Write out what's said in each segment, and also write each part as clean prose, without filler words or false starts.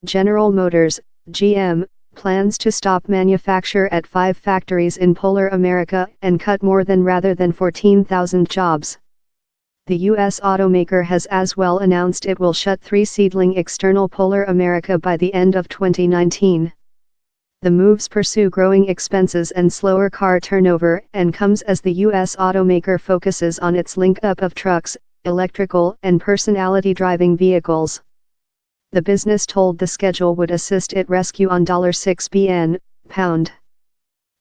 General Motors, GM, plans to stop manufacture at 5 factories in Polar America and cut more than rather than 14,000 jobs. The U.S. automaker has as well announced it will shut 3 Seedling external Polar America by the end of 2019. The moves pursue growing expenses and slower car turnover and comes as the U.S. automaker focuses on its link-up of trucks, electrical and personality driving vehicles. The business told the schedule would assist it rescue on $6 billion, pound.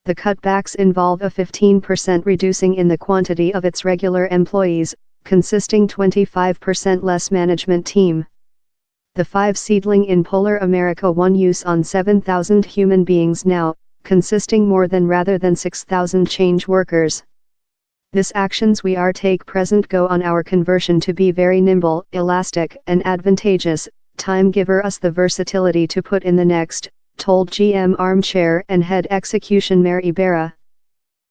The cutbacks involve a 15% reducing in the quantity of its regular employees, consisting 25% less management team. The 5 Seedling in Polar America won use on 7,000 human beings now, consisting more than rather than 6,000 change workers. This actions we are take present go on our conversion to be very nimble, elastic and advantageous, time giver us the versatility to put in the next, told GM armchair and head execution Mary Ibarra.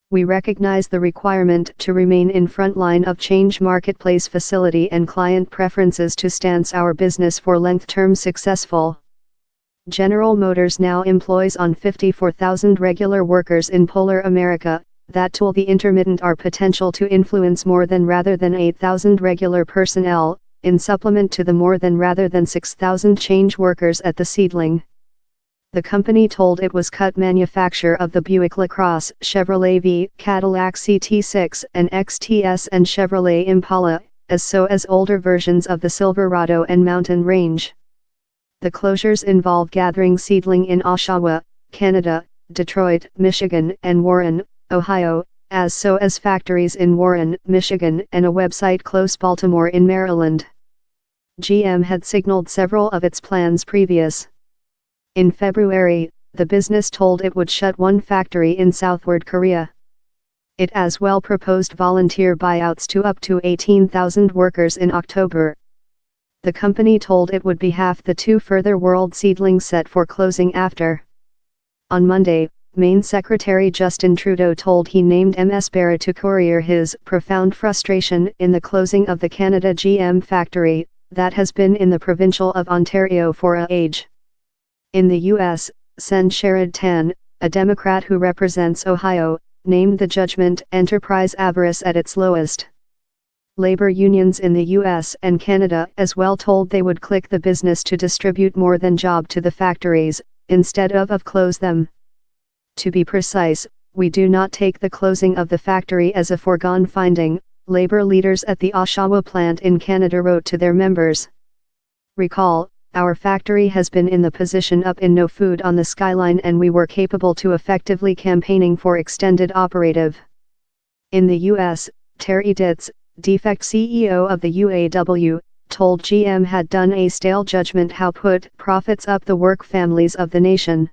We recognize the requirement to remain in front line of change marketplace facility and client preferences to stance our business for length-term successful. General Motors now employs on 54,000 regular workers in Polar America, that tool the intermittent are potential to influence more than rather than 8,000 regular personnel, in supplement to the more than rather than 6,000 change workers at the Seedling. The company told it was cut manufacture of the Buick LaCrosse, Chevrolet V, Cadillac CT6 and XTS and Chevrolet Impala, as older versions of the Silverado and Mountain Range. The closures involve gathering Seedling in Oshawa, Canada, Detroit, Michigan and Warren, Ohio, as factories in Warren, Michigan and a website close Baltimore in Maryland. GM had signaled several of its plans previous. In February, the business told it would shut 1 factory in southward Korea. It as well proposed volunteer buyouts to up to 18,000 workers in October. The company told it would be half the 2 further world Seedlings set for closing after. On Monday, Maine Secretary Justin Trudeau told he named Ms. Barra to courier his profound frustration in the closing of the Canada GM factory, that has been in the provincial of Ontario for a age. In the U.S., Sen Sherrod Tan, a Democrat who represents Ohio, named the judgment enterprise avarice at its lowest. Labor unions in the U.S. and Canada as well told they would click the business to distribute more than job to the factories, instead of close them. To be precise, we do not take the closing of the factory as a foregone finding, labor leaders at the Oshawa plant in Canada wrote to their members. Recall, our factory has been in the position up in no food on the skyline and we were capable to effectively campaigning for extended operative. In the U.S., Terry Ditz, defect CEO of the UAW, told GM had done a stale judgment how put profits up the work families of the nation.